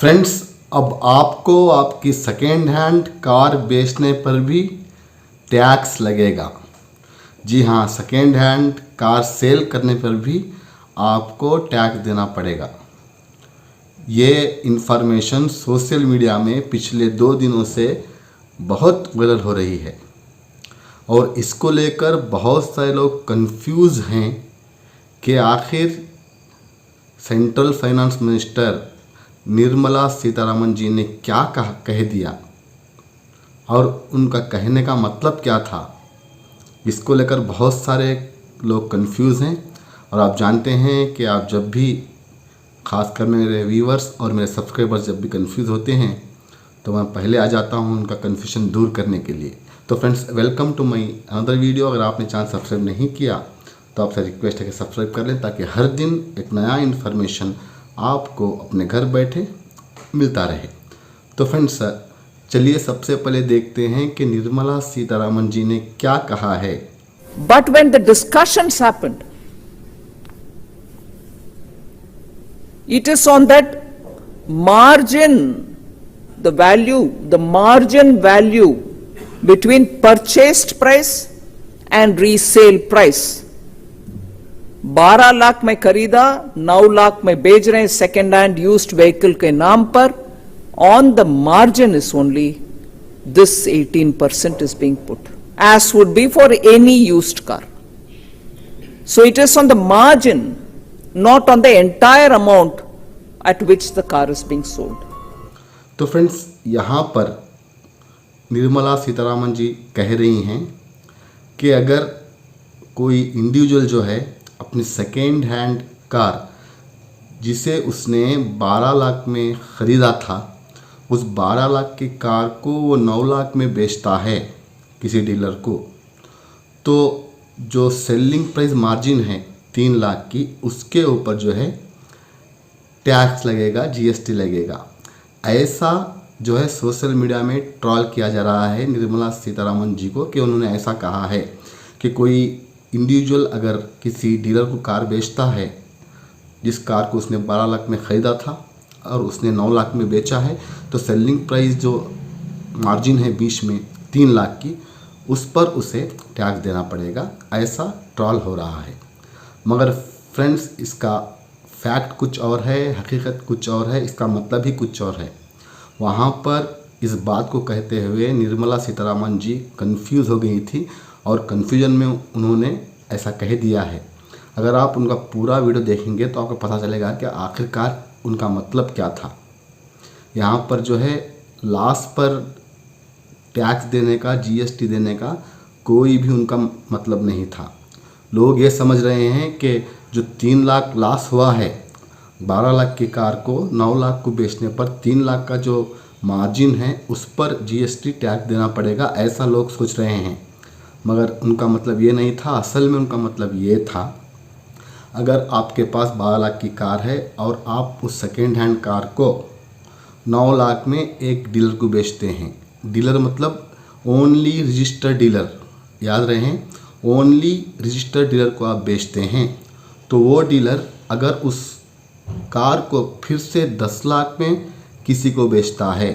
Friends, अब आपको आपकी सेकेंड हैंड कार बेचने पर भी टैक्स लगेगा। जी हाँ, सेकेंड हैंड कार सेल करने पर भी आपको टैक्स देना पड़ेगा। ये इन्फॉर्मेशन सोशल मीडिया में पिछले 2 दिनों से बहुत वायरल हो रही है और इसको लेकर बहुत सारे लोग कंफ्यूज हैं कि आखिर central finance minister Nirmala Sitharaman ji ने क्या कह दिया और उनका कहने का मतलब क्या था। इसको लेकर बहुत सारे लोग कंफ्यूज हैं और आप जानते हैं कि आप जब भी, खासकर मेरे व्यूअर्स और मेरे सब्सक्राइबर्स जब भी कंफ्यूज होते हैं तो मैं पहले आ जाता हूं उनका कन्फ्यूजन दूर करने के लिए। तो friends, welcome to my another video. अगर आपने चैनल सब्सक्राइब नहीं किया तो आपसे रिक्वेस्ट है कि सब्सक्राइब कर लें ताकि हर दिन एक नया इन्फॉर्मेशन आपको अपने घर बैठे मिलता रहे। तो फ्रेंड्स, चलिए सबसे पहले देखते हैं कि निर्मला सीतारमण जी ने क्या कहा है। But when the discussions happened, it is on that margin, the margin value between purchased price and resale price. 12 lakh में खरीदा, 9 लाख में बेच रहे हैं सेकेंड हैंड यूज्ड व्हीकल के नाम पर। On the margin is only this 18% is being put, as would be for any used car. So it is on the margin, not on the entire amount at which the car is being sold. तो friends, यहाँ पर निर्मला सीतारमण जी कह रही हैं कि अगर कोई individual जो है अपनी सेकेंड हैंड कार जिसे उसने 12 लाख में ख़रीदा था, उस 12 लाख की कार को वो 9 लाख में बेचता है किसी डीलर को, तो जो सेलिंग प्राइस मार्जिन है 3 लाख की, उसके ऊपर जो है टैक्स लगेगा, जीएसटी लगेगा। ऐसा जो है सोशल मीडिया में ट्रोल किया जा रहा है निर्मला सीतारमण जी को कि उन्होंने ऐसा कहा है कि कोई इंडिविजुअल अगर किसी डीलर को कार बेचता है जिस कार को उसने 12 लाख में ख़रीदा था और उसने 9 लाख में बेचा है, तो सेलिंग प्राइस जो मार्जिन है बीच में 3 लाख की, उस पर उसे टैक्स देना पड़ेगा। ऐसा ट्रोल हो रहा है, मगर फ्रेंड्स इसका फैक्ट कुछ और है, हकीकत कुछ और है, इसका मतलब भी कुछ और है। वहाँ पर इस बात को कहते हुए निर्मला सीतारमण जी कंफ्यूज हो गई थी और कन्फ्यूजन में उन्होंने ऐसा कह दिया है। अगर आप उनका पूरा वीडियो देखेंगे तो आपको पता चलेगा कि आखिरकार उनका मतलब क्या था। यहाँ पर जो है लॉस पर टैक्स देने का, जीएसटी देने का कोई भी उनका मतलब नहीं था। लोग ये समझ रहे हैं कि जो 3 लाख लॉस हुआ है 12 लाख की कार को 9 लाख को बेचने पर 3 लाख का जो मार्जिन है उस पर जीएसटी टैक्स देना पड़ेगा, ऐसा लोग सोच रहे हैं। मगर उनका मतलब ये नहीं था। असल में उनका मतलब ये था, अगर आपके पास 12 लाख की कार है और आप उस सेकेंड हैंड कार को 9 लाख में एक डीलर को बेचते हैं, डीलर मतलब ओनली रजिस्टर्ड डीलर, याद रहे, ओनली रजिस्टर्ड डीलर को आप बेचते हैं, तो वो डीलर अगर उस कार को फिर से 10 लाख में किसी को बेचता है,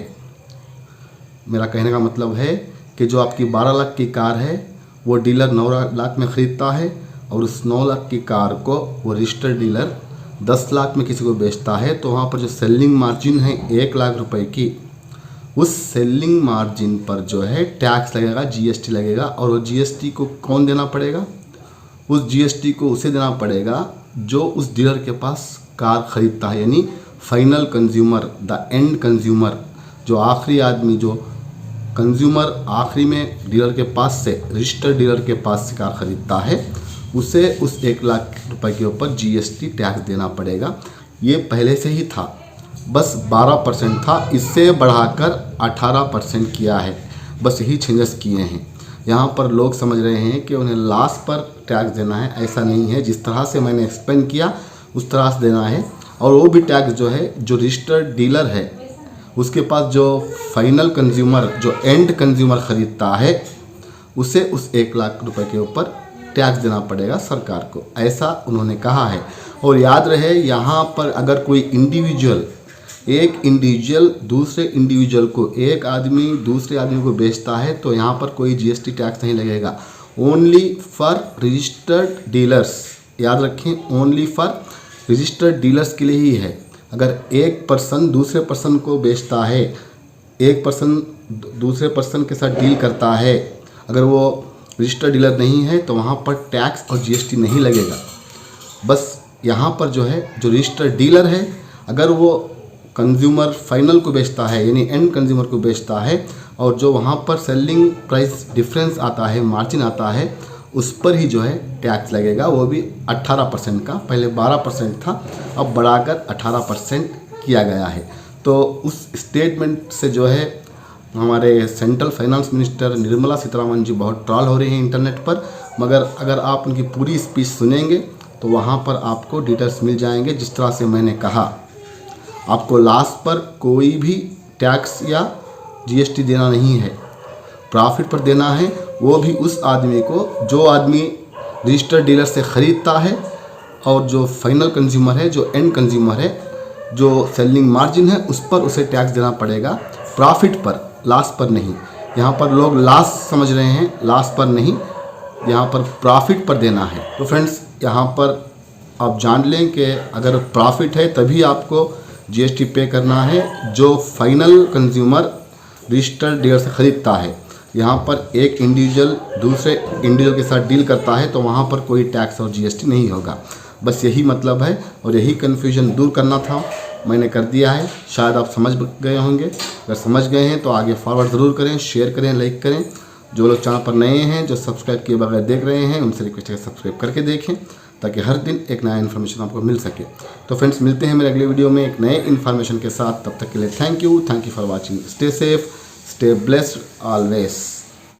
मेरा कहने का मतलब है कि जो आपकी 12 लाख की कार है वो डीलर 9 लाख में ख़रीदता है और उस 9 लाख की कार को वो रजिस्टर्ड डीलर 10 लाख में किसी को बेचता है, तो वहाँ पर जो सेलिंग मार्जिन है 1 लाख रुपए की, उस सेलिंग मार्जिन पर जो है टैक्स लगेगा, जीएसटी लगेगा। और वो जीएसटी को कौन देना पड़ेगा? उस जीएसटी को उसे देना पड़ेगा जो उस डीलर के पास कार ख़रीदता है, यानी final consumer, the end consumer, जो आखिरी आदमी, जो कंज्यूमर आखिरी में डीलर के पास से, रजिस्टर्ड डीलर के पास से कार ख़रीदता है, उसे उस 1 लाख रुपए के ऊपर जीएसटी टैक्स देना पड़ेगा। ये पहले से ही था, बस 12% था, इससे बढ़ाकर 18% किया है, बस यही चेंजेस किए हैं। यहाँ पर लोग समझ रहे हैं कि उन्हें लॉस पर टैक्स देना है, ऐसा नहीं है। जिस तरह से मैंने एक्सप्लेन किया उस तरह से देना है। और वो भी टैक्स जो है, जो रजिस्टर्ड डीलर है उसके पास जो फाइनल कंज्यूमर, जो एंड कंज्यूमर ख़रीदता है, उसे उस 1 लाख रुपए के ऊपर टैक्स देना पड़ेगा सरकार को, ऐसा उन्होंने कहा है। और याद रहे, यहाँ पर अगर कोई इंडिविजुअल एक इंडिविजुअल दूसरे इंडिविजुअल को, एक आदमी दूसरे आदमी को बेचता है तो यहाँ पर कोई जीएसटी टैक्स नहीं लगेगा। ओनली फॉर रजिस्टर्ड डीलर्स, याद रखें, ओनली फॉर रजिस्टर्ड डीलर्स के लिए ही है। अगर एक पर्सन दूसरे पर्सन को बेचता है, एक पर्सन दूसरे पर्सन के साथ डील करता है, अगर वो रजिस्टर्ड डीलर नहीं है तो वहाँ पर टैक्स और जीएसटी नहीं लगेगा। बस यहाँ पर जो है, जो रजिस्टर्ड डीलर है, अगर वो कंज्यूमर फाइनल को बेचता है यानी एंड कंज्यूमर को बेचता है और जो वहाँ पर सेलिंग प्राइस डिफरेंस आता है, मार्जिन आता है, उस पर ही जो है टैक्स लगेगा, वो भी 18% का। पहले 12% था, अब बढ़ाकर 18% किया गया है। तो उस स्टेटमेंट से जो है हमारे central finance minister Nirmala Sitharaman ji बहुत ट्रोल हो रही हैं इंटरनेट पर, मगर अगर आप उनकी पूरी स्पीच सुनेंगे तो वहाँ पर आपको डिटेल्स मिल जाएंगे। जिस तरह से मैंने कहा, आपको लास्ट पर कोई भी टैक्स या जीएसटी देना नहीं है, प्रॉफिट पर देना है, वो भी उस आदमी को जो आदमी रजिस्टर्ड डीलर से ख़रीदता है और जो फाइनल कंज्यूमर है, जो एंड कंज्यूमर है, जो सेलिंग मार्जिन है, उस पर उसे टैक्स देना पड़ेगा, प्रॉफिट पर, लास्ट पर नहीं। यहाँ पर लोग लास्ट समझ रहे हैं, लास्ट पर नहीं, यहाँ पर प्रॉफिट पर देना है। तो फ्रेंड्स, यहाँ पर आप जान लें कि अगर प्रॉफिट है तभी आपको जीएसटी पे करना है, जो फाइनल कंज्यूमर रजिस्टर्ड डीलर से ख़रीदता है। यहाँ पर एक इंडिविजुअल दूसरे इंडिविजुअल के साथ डील करता है तो वहाँ पर कोई टैक्स और जीएसटी नहीं होगा। बस यही मतलब है और यही कन्फ्यूजन दूर करना था, मैंने कर दिया है। शायद आप समझ गए होंगे, अगर समझ गए हैं तो आगे फॉरवर्ड ज़रूर करें, शेयर करें, लाइक करें। जो लोग चैनल पर नए हैं, जो सब्सक्राइब किए बगैर देख रहे हैं, उनसे रिक्वेस्ट है सब्सक्राइब करके देखें ताकि हर दिन एक नया इन्फॉर्मेशन आपको मिल सके। तो फ्रेंड्स, मिलते हैं मेरे अगले वीडियो में एक नए इन्फॉर्मेशन के साथ। तब तक के लिए thank you for watching. Stay safe, stay blessed always.